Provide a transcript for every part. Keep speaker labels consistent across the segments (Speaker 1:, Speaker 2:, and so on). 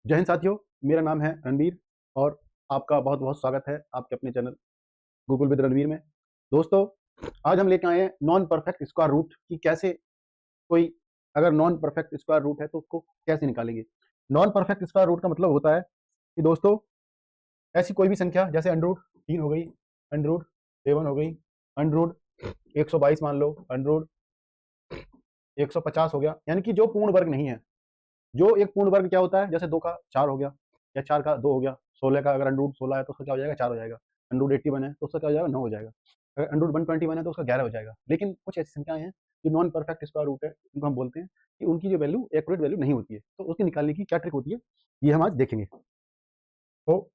Speaker 1: जय हिंद साथियों, मेरा नाम है रणवीर और आपका बहुत बहुत स्वागत है आपके अपने चैनल गूगल विद रणवीर में। दोस्तों, आज हम लेके आए हैं नॉन परफेक्ट स्क्वायर रूट कि कैसे कोई अगर नॉन परफेक्ट स्क्वायर रूट है तो उसको कैसे निकालेंगे। नॉन परफेक्ट स्क्वायर रूट का मतलब होता है कि दोस्तों ऐसी कोई भी संख्या जैसे अंडर रूट 3 हो गई, अंडर रूट 7 हो गई, अंडर रूट 122 मान लो, अंडर रूट 150 हो गया, यानी कि जो पूर्ण वर्ग नहीं है। जो एक पूर्ण वर्ग क्या होता है, जैसे 2 का 4 हो गया या 4 का 2 हो गया, 16 का अगर अंडर रूट 16 है तो उसका क्या हो जाएगा, 4 हो जाएगा। अंडर रूट 81 है तो उसका क्या हो जाएगा, 9 हो जाएगा। अगर अंडर रूट 121 है तो उसका 11 हो जाएगा। लेकिन कुछ ऐसी संख्याएं हैं जो नॉन परफेक्ट स्क्वायर रूट है, उनको हम बोलते हैं कि उनकी जो वैल्यू एक्यूरेट वैल्यू नहीं होती है, तो उसकी निकालने की क्या ट्रिक होती है ये हम आज देखेंगे। तो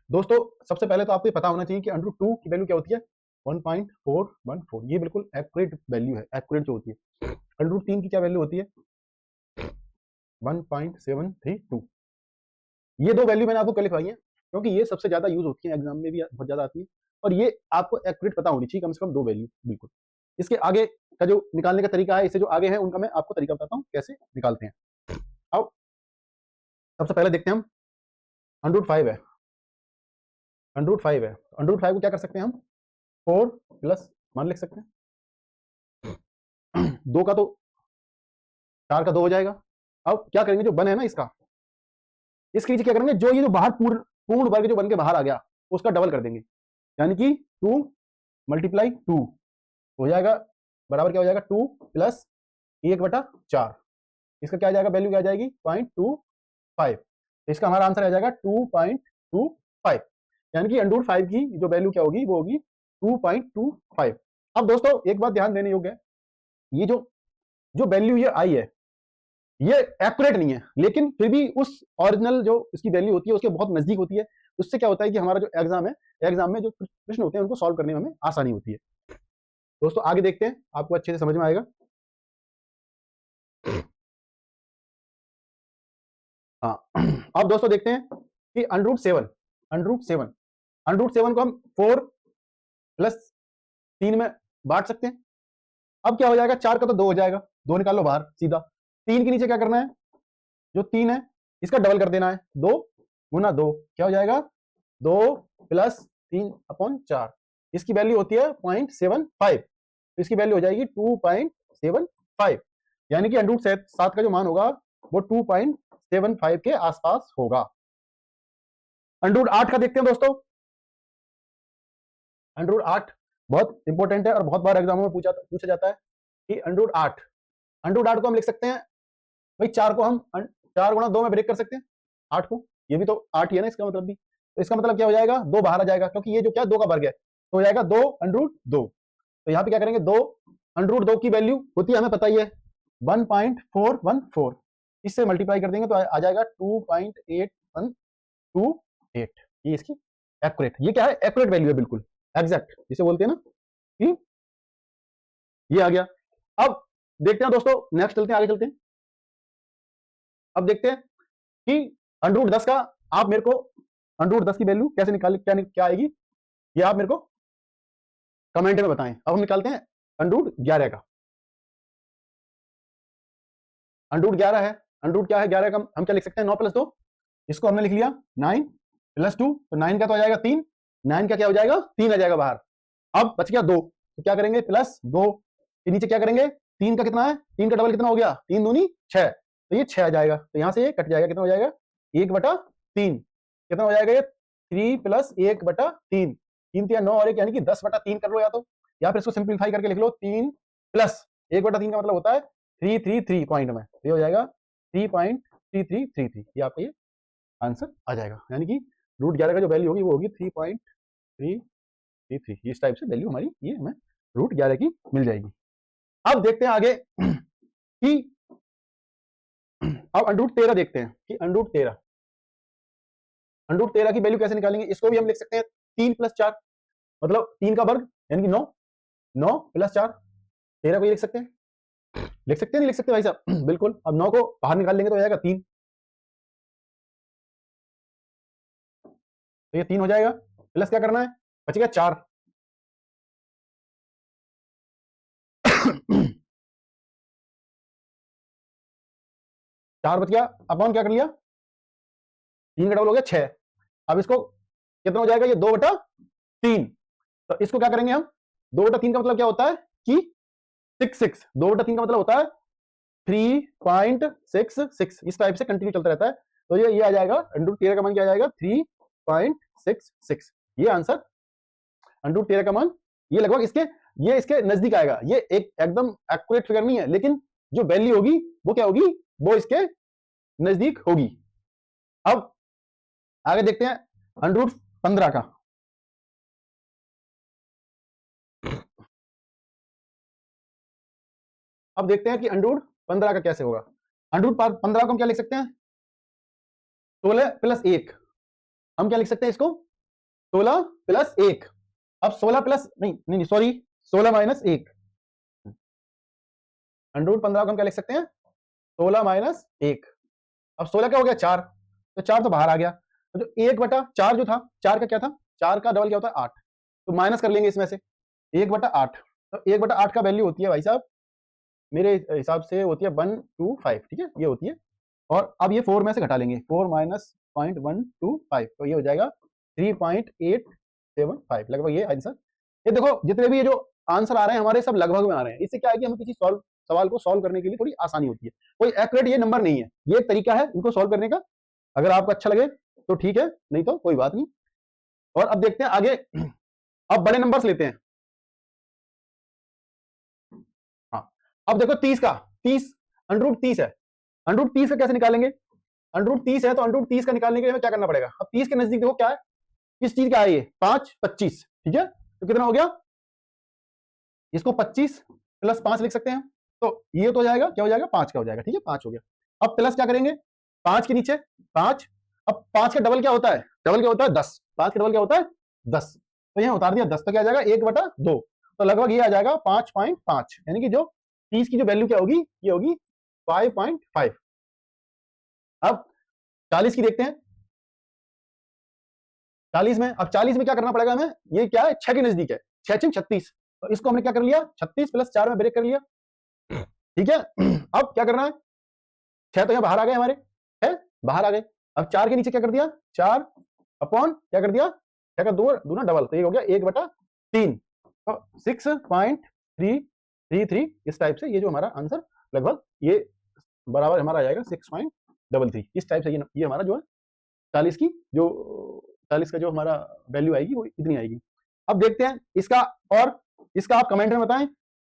Speaker 1: दोस्तों, सबसे पहले तो आपको ये पता होना चाहिए कि अंडर रूट 2 की वैल्यू क्या होती है, 1.414। ये बिल्कुल एक्यूरेट वैल्यू है, एक्यूरेट जो होती है। अंडर रूट 3 की क्या वैल्यू होती है, 1.732। ये दो वैल्यू मैंने आपको क्यों लिखवाई है, क्योंकि ये सबसे ज्यादा यूज होती है, एग्जाम में भी बहुत ज्यादा आती है और ये आपको एक्यूरेट पता होनी चाहिए, कम से कम दो वैल्यू बिल्कुल। इसके आगे का जो निकालने का तरीका है, इससे जो आगे है उनका मैं आपको तरीका बताता हूँ कैसे निकालते हैं। अब सबसे पहले देखते हैं हम, अंडर रूट 5 है, अंडर रूट 5 है, अंडर रूट 5 को क्या कर सकते हैं हम, 4 प्लस 1 लिख सकते हैं। 2 का तो 4 का 2 हो जाएगा। अब क्या करेंगे, जो 1 है ना इसके नीचे क्या करेंगे, जो ये जो बाहर पूर्ण पूर्ण वर्ग जो बन के बाहर आ गया उसका डबल कर देंगे, यानी कि 2 मल्टीप्लाई 2 हो जाएगा, बराबर क्या हो जाएगा, 2 प्लस 1/4। इसका क्या आ जाएगा, वैल्यू क्या आ जाएगी, 0.25। इसका हमारा आंसर आ जाएगा 2.25, यानी कि अंडर रूट 5 की जो वैल्यू क्या होगी वो होगी 2.25। अब दोस्तों एक बात ध्यान देने योग्य है, ये जो जो वैल्यू ये आई है ये एक्यूरेट नहीं है, लेकिन फिर भी उस ओरिजिनल जो इसकी वैल्यू होती है उसके बहुत नजदीक होती है। उससे क्या होता है कि हमारा जो एग्जाम है, एग्जाम में जो प्रश्न होते हैं उनको सॉल्व करने में हमें आसानी होती है। दोस्तों आगे देखते हैं, आपको अच्छे से समझ में आएगा। हाँ, अब दोस्तों देखते हैं कि under root 7, under root 7, under root 7 को हम 4 प्लस 3 में बांट सकते हैं। अब क्या हो जाएगा, 4 का तो 2 हो जाएगा, 2 निकाल लो बाहर सीधा। 3 के नीचे क्या करना है, जो 3 है इसका डबल कर देना है, 2 गुना 2 क्या हो जाएगा, 2 प्लस 3/4। इसकी वैल्यू होती है 0.75, तो इसकी वैल्यू हो जाएगी 2.75, यानी कि अंडर रूट 7 का जो मान होगा वो 2.75 के आसपास होगा। अंडर रूट 8 का देखते हैं दोस्तों। अंडर रूट 8 बहुत इंपॉर्टेंट है और बहुत बार एग्जामों में पूछा जाता है कि अंडर रूट 8, अंडर रूट 8 को हम लिख सकते हैं भाई, 4 को हम 4 गुणा 2 में ब्रेक कर सकते हैं 8 को, ये भी तो 8 ही है ना इसका मतलब भी। तो इसका मतलब क्या हो जाएगा, 2 बाहर आ जाएगा, क्योंकि ये जो क्या 2 का वर्ग है, तो हो जाएगा 2 अंडर रूट 2। तो यहाँ पे क्या करेंगे, 2 अंडर रूट 2 की वैल्यू होती है हमें पता ही है 1.414, इससे मल्टीप्लाई कर देंगे तो आ जाएगा 2.8128। ये इसकी एक्यूरेट, ये क्या है, एक्यूरेट वैल्यू है, बिल्कुल एग्जैक्ट जिसे बोलते हैं ना कि ये आ गया। अब देखते हैं दोस्तों, नेक्स्ट चलते हैं, आगे चलते हैं। अब देखते हैं कि अंडर रूट 10 का, आप मेरे को अंडर रूट 10 की वैल्यू कैसे निकाल, क्या आएगी, ये आप मेरे को कमेंट में बताएं। अब हम निकालते हैं अंडर रूट 11 का। अंडर रूट 11 है, अंडर रूट क्या है 11 का, हम क्या लिख सकते हैं, 9 प्लस 2, इसको हमने लिख लिया 9 प्लस 2, तो 9 का तो आ जाएगा 3, 9 का क्या हो जाएगा, 3 आ जाएगा बाहर। अब बच गया 2, तो क्या करेंगे, प्लस 2 के नीचे क्या करेंगे, 3 का कितना है, 3 का डबल कितना हो गया, 3 दूनी 6, तो ये 6 आ जाएगा, तो यहां से ये कट जाएगा, कितना हो जाएगा, 1/3, कितना हो जाएगा ये 3 प्लस 1/3, 3 या 9 और 1 यानी कि 10/3 कर लो, या फिर इसको सिंप्लीफाई करके लिख लो 3 प्लस 1/3 का मतलब होता है 333 पॉइंट में, ये हो जाएगा 3.3333, ये आपका ये आंसर आ जाएगा, यानी कि रूट 11 का जो वैल्यू होगी वो होगी 3.333, इस टाइप से वैल्यू हमारी ये हमें रूट 11 की मिल जाएगी। अब देखते हैं आगे कि अब अंडर रूट 13 देखते हैं कि अंडर रूट 13, अंडर रूट 13 की वैल्यू कैसे निकालेंगे। इसको भी हम लिख सकते हैं 3 प्लस 4, मतलब 3 का वर्ग यानी कि 9, 9 प्लस 4 13 को ये लिख सकते हैं, लिख सकते हैं नहीं लिख सकते भाई साहब, बिल्कुल। अब 9 को बाहर निकाल लेंगे तो हो जाएगा 3, तो ये 3 हो जाएगा, प्लस क्या करना है, बचेगा 4। 4 बच गया, अपॉन क्या कर लिया, 3 का डबल हो गया 6। अब इसको कितना हो जाएगा, ये 2/3। तो इसको क्या करेंगे हम, 2/3 का मतलब क्या होता है कि 66। 2/3 का मतलब होता है 3.66। इस टाइप से कंटिन्यू चलता रहता है। तो ये आ जाएगा √13 का मान क्या आ जाएगा, 3.66। ये आंसर √13 का मान ये लगभग इसके नजदीक आएगा। ये एकदम एक्यूरेट फिगर नहीं है, लेकिन जो वैल्यू होगी वो क्या होगी, वो इसके नजदीक होगी। अब आगे देखते हैं √15 का। अब देखते हैं कि √15 का कैसे होगा। √15 को हम क्या लिख सकते हैं, 16 + 1। हम क्या लिख सकते हैं इसको, 16 + 1। अब 16 प्लस नहीं सॉरी, 16 - 1। √15 को हम क्या लिख सकते हैं, 16 - 1। अब 16 क्या हो गया, 4। तो 4 तो बाहर आ गया। तो जो 1/4 जो था, 4 का क्या था, 4 का डबल क्या होता है, 8। तो माइनस कर लेंगे इसमें से 1/8। तो 1/8 का वैल्यू होती है भाई साहब, मेरे हिसाब से होती है 125। ठीक है, ये होती है। और अब ये 4 में से घटा लेंगे, 4 - 0.125। तो ये हो जाएगा 3.875 लगभग, ये आंसर। ये देखो जितने भी ये जो आंसर आ रहे हैं हमारे, सब लगभग में आ रहे हैं। इससे क्या है कि हमें किसी सवाल को सॉल्व करने के लिए थोड़ी आसानी होती है। कोई एक्यूरेट ये नंबर नहीं है, ये एक तरीका है इनको सॉल्व करने का। अगर आपको अच्छा लगे तो ठीक है, नहीं तो कोई बात नहीं। और अब देखते हैं आगे। अब बड़े नंबर्स लेते हैं। हाँ, अब देखो 30 का, 30 √30 है। √30 का कैसे निकालेंगे, √30 है तो √30 का निकालने के लिए हमें क्या करना पड़ेगा। अब 30 के नजदीक देखो क्या है, किस चीज का है ये, 5 25। ठीक है, तो कितना हो गया, इसको 25 + 5 लिख सकते हैं। तो ये तो हो जाएगा, क्या हो जाएगा, 5 का हो जाएगा। ठीक है, 5 हो गया। अब प्लस क्या करेंगे, 5 के नीचे 5। अब 5 का डबल क्या होता है, डबल क्या होता है 10। 5 का डबल क्या होता है 10। तो यहाँ उतार दिया 10, तो क्या आ जाएगा 1/2। तो लगभग ये आ जाएगा 5.5। यानी कि जो 30 की जो वैल्यू क्या होगी, ये होगी 5.5। अब 40 की देखते हैं। 40 में, अब 40 में क्या करना पड़ेगा हमें, ये क्या है 6 के नजदीक है, 6 × 36। तो इसको हमने क्या कर लिया, 36 + 4 में ब्रेक कर लिया। ठीक है, अब क्या करना है, 6 तो यहाँ बाहर आ गए हमारे, है बाहर आ गए। अब 4 के नीचे क्या कर दिया, 4 अपॉन क्या कर दिया, 6 का 2 दूना डबल, तो ये हो गया 1/3। तो 6.333। इस टाइप से ये जो हमारा आंसर लगभग ये बराबर हमारा आ जाएगा 6.33। इस टाइप से ये हमारा जो है 40 की जो 40 का जो हमारा वैल्यू आएगी वो इतनी आएगी। अब देखते हैं इसका, और इसका आप कमेंट में बताएं।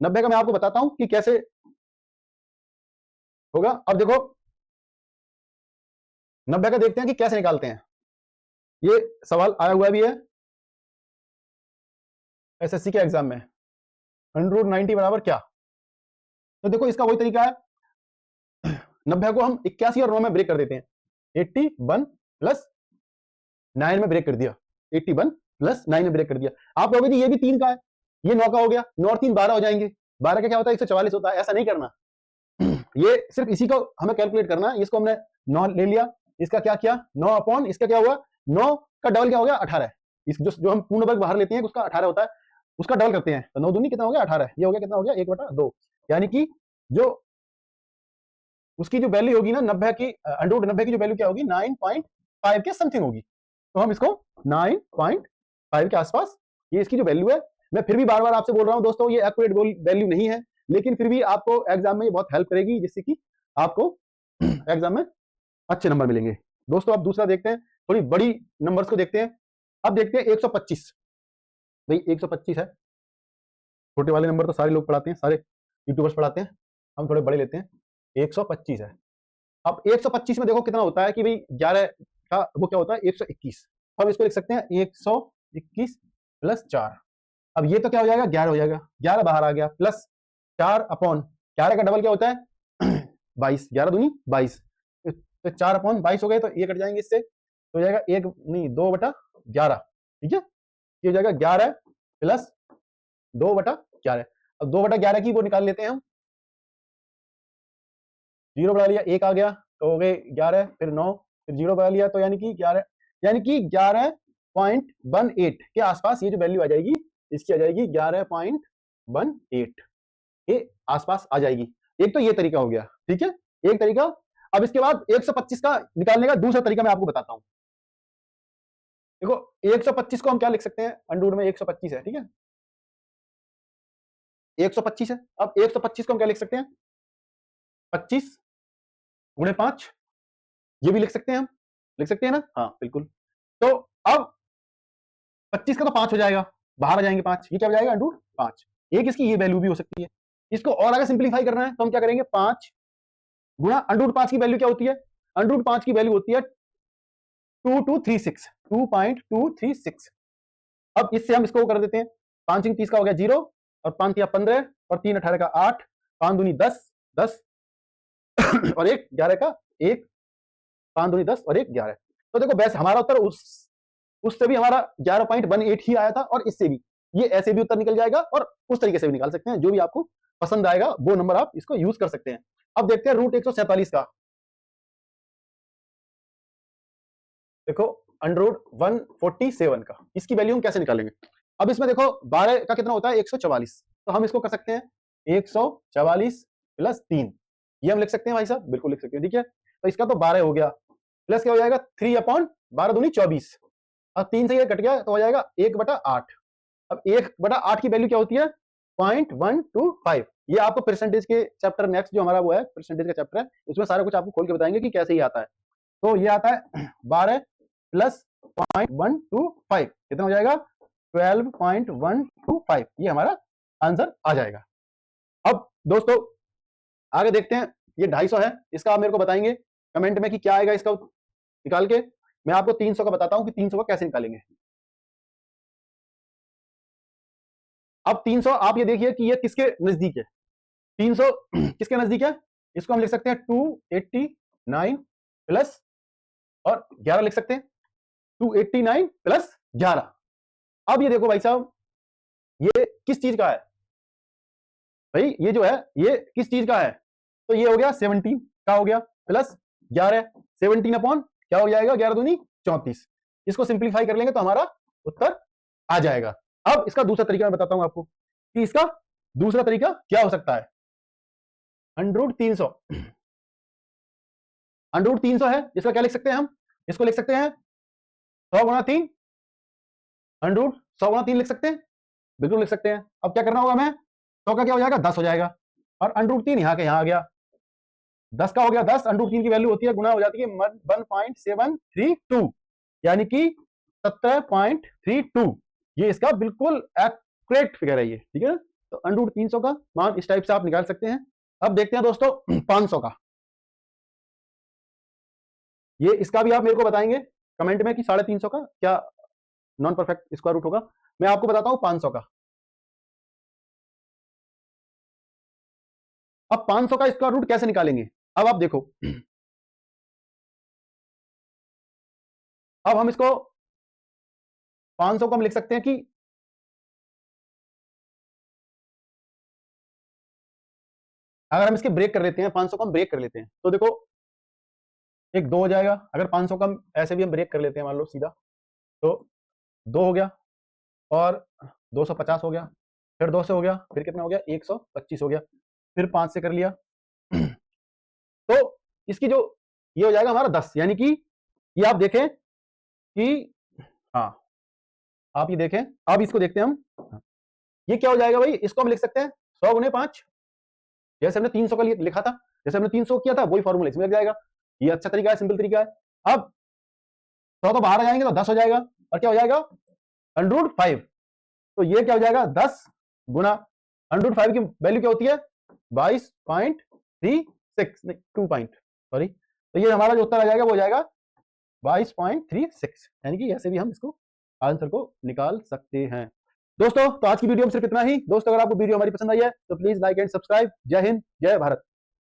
Speaker 1: 90 का मैं आपको बताता हूं कि कैसे होगा। अब देखो 90 का देखते हैं कि कैसे निकालते हैं। ये सवाल आया हुआ भी है एसएससी के एग्जाम में, √90 बराबर क्या। तो देखो इसका वही तरीका है, 90 को हम 81 और 9 में ब्रेक कर देते हैं। 81 + 9 में ब्रेक कर दिया, 81 + 9 में ब्रेक कर दिया। आप कहोगे ये भी 3 का है, ये 9 का हो गया, 9 और 3 12 हो जाएंगे। 12 का क्या होता है 144 होता है। ऐसा नहीं करना, ये सिर्फ इसी को हमें कैलकुलेट करना है। इसको हमने 9 ले लिया, इसका क्या किया 9 अपॉन इसका क्या हुआ, 9 का डबल क्या हो गया 18। इस जो हम पूर्ण वर्ग बाहर लेते हैं उसका 18 होता है, उसका डबल करते हैं। तो 9 दूनी कितना हो गया 18। ये हो गया कितना हो गया 1/2। यानी कि जो उसकी जो वैल्यू होगी ना 90 की, √90 की जो वैल्यू क्या होगी 9.5 के समथिंग होगी। तो हम इसको 9.5 के आसपास ये इसकी जो वैल्यू है। मैं फिर भी बार बार आपसे बोल रहा हूं दोस्तों, ये एक्यूरेट वैल्यू नहीं है, लेकिन फिर भी आपको एग्जाम में ये बहुत हेल्प करेगी, जिससे कि आपको एग्जाम में अच्छे नंबर मिलेंगे। दोस्तों अब दूसरा देखते हैं, थोड़ी बड़ी नंबर्स को देखते हैं। अब देखते हैं 125। भाई 125 है, छोटे वाले नंबर तो सारे लोग पढ़ाते हैं, सारे यूट्यूबर्स पढ़ाते हैं, हम थोड़े बड़े लेते हैं। 125 है। अब 125 में देखो कितना होता है कि भाई 11 का वो क्या होता है 121। हम इसको लिख सकते हैं 121 + 4। अब ये तो क्या हो जाएगा 11 हो जाएगा, 11 बाहर आ गया, प्लस 4 अपॉन 11 का डबल क्या होता है 22। 11 दूनी 22, तो 4 अपॉन 22 हो गए, तो ये कट जाएंगे इससे, तो हो जाएगा 2/11। ठीक है, ये हो जाएगा 11 + 2/11। अब 2/11 की वो निकाल लेते हैं हम, 0 बढ़ा लिया 1 आ गया, तो हो गए 11, फिर 9, फिर 0 बढ़ा लिया, तो यानी कि 11, यानी कि 11.18 के आसपास ये जो वैल्यू आ जाएगी, इसकी आ जाएगी 11.18 के आसपास आ जाएगी। एक तो ये तरीका हो गया, ठीक है, एक तरीका। अब इसके बाद 125 का निकालने का दूसरा तरीका मैं आपको बताता हूं। देखो 125 को हम क्या लिख सकते हैं, अंडर में 125 है, ठीक है, 125 है। अब 125 को हम क्या लिख सकते हैं, 25 गुणे 5, ये भी लिख सकते हैं हम, लिख सकते हैं ना, हाँ बिल्कुल। तो अब 25 का तो 5 हो जाएगा, बाहर आ जाएंगे 5, ये क्या हो जाएगा, अंडर 5। एक इसकी ये वैल्यू भी हो सकती है। इसको और अगर सिंप्लीफाई करना है तो हम क्या करेंगे, 5 गुणा अंडर 5 की वैल्यू क्या होती है, अंडर 5 की वैल्यू होती है 2236, 2.236। अब इससे हम इसको कर देते हैं, 5 30 का हो गया 0, और 5 या 15, और 3 18 का 8, 5 दूनी 10, 10 और 1 11 का 1, 5 दूनी 10 और 1 11। तो देखो वैसे हमारा उत्तर उससे भी हमारा 11.18 ही आया था, और इससे भी, ये ऐसे भी उत्तर निकल जाएगा और उस तरीके से भी निकाल सकते हैं, जो भी आपको पसंद आएगा वो नंबर आप इसको यूज कर सकते हैं। अब देखते हैं रूट 147 का। देखो अंडर रूट 147 का, इसकी वैल्यू हम कैसे निकालेंगे। अब इसमें देखो 12 का कितना होता है, 144, तो हम इसको कर सकते हैं 144 प्लस 3, ये हम लिख सकते हैं भाई साहब, बिल्कुल लिख सकते हैं, ठीक है। तो इसका तो 12 हो गया, प्लस क्या हो जाएगा 3/12 दूनी 24, अब 3 से ये कट गया तो हो जाएगा 1/8। अब 1/8 की वैल्यू क्या होती है, 0.125। ये आपको परसेंटेज के चैप्टर नेक्स्ट जो हमारा वो है परसेंटेज का चैप्टर है, उसमें सारा कुछ आपको खोल के बताएंगे कि कैसे ही आता है। तो ये आता है 12 प्लस 0.125, कितना हो जाएगा 12.125, ये हमारा आंसर आ जाएगा। अब दोस्तों आगे देखते हैं, ये 250 है, इसका आप मेरे को बताएंगे कमेंट में कि क्या आएगा इसका निकाल के। मैं आपको 300 का बताता हूं कि 300 का कैसे निकालेंगे। अब 300 आप ये देखिए कि ये किसके नजदीक है, 300 किसके नजदीक है, इसको हम लिख सकते हैं 289 प्लस और 11 लिख सकते हैं, 289 प्लस 11। अब ये देखो भाई साहब, ये किस चीज का है भाई, ये जो है ये किस चीज का है, तो ये हो गया 17 का हो गया, प्लस 11, 17 अपॉन क्या हो जाएगा 11 दूनी 34। इसको सिंप्लीफाई कर लेंगे तो हमारा उत्तर आ जाएगा। अब इसका दूसरा तरीका मैं बताता हूं आपको कि इसका दूसरा तरीका क्या हो सकता है। अंडर 300, अंडर 300 है, इसका क्या लिख सकते हैं हम, इसको लिख सकते हैं 100 गुणा 3, अंडर 100 गुणा 3 लिख सकते हैं, बिल्कुल लिख सकते हैं। अब क्या करना होगा हमें, 100 का क्या हो जाएगा 10 हो जाएगा, और अंडर 3 यहां के यहां आ गया, 10 का हो गया 10, अंडर 3 की वैल्यू होती है गुना हो जाती है 1.732, यानी कि 17.32, ये इसका बिल्कुल एक्यूरेट फिगर है ये, ठीक है। तो अंडर 300 का मान इस टाइप से आप निकाल सकते हैं। अब देखते हैं दोस्तों 500 का, ये इसका भी आप मेरे को बताएंगे कमेंट में कि 350 का क्या नॉन परफेक्ट स्क्वायर रूट होगा। मैं आपको बताता हूं 500 का। अब 500 का स्क्वायर रूट कैसे निकालेंगे, अब आप देखो, अब हम इसको 500 को हम लिख सकते हैं कि अगर हम इसके ब्रेक कर लेते हैं, 500 को हम ब्रेक कर लेते हैं, तो देखो एक 2 हो जाएगा, अगर 500 का हम ऐसे भी हम ब्रेक कर लेते हैं मान लो सीधा, तो 2 हो गया, और 250 हो गया, फिर 2 से हो गया, फिर कितना हो गया 125 हो गया, फिर 5 से कर लिया तो इसकी जो ये हो जाएगा हमारा 10, यानी कि ये आप देखें कि हाँ, आप ये देखें, अब इसको देखते हैं हम, ये क्या हो जाएगा भाई, इसको हम लिख सकते हैं 100 गुणे 5, जैसे हमने 300 का लिखा था, जैसे हमने 300 किया था वही फॉर्मूला इसमें लग जाएगा। ये अच्छा तरीका है, सिंपल तरीका है। अब 100 तो बाहर आ जाएंगे तो 10 हो जाएगा, और क्या हो जाएगा 100/5, तो ये क्या हो जाएगा 10 गुना 100/5 की वैल्यू क्या होती है 22.36, 2 पॉइंट सॉरी, तो ये हमारा जो उत्तर आ जाएगा वो हो जाएगा 22.36, यानी कि ऐसे भी हम इसको आंसर को निकाल सकते हैं। दोस्तों तो आज की वीडियो में सिर्फ इतना ही। दोस्तों अगर आपको वीडियो हमारी पसंद आई है तो प्लीज लाइक एंड सब्सक्राइब। जय हिंद, जय भारत।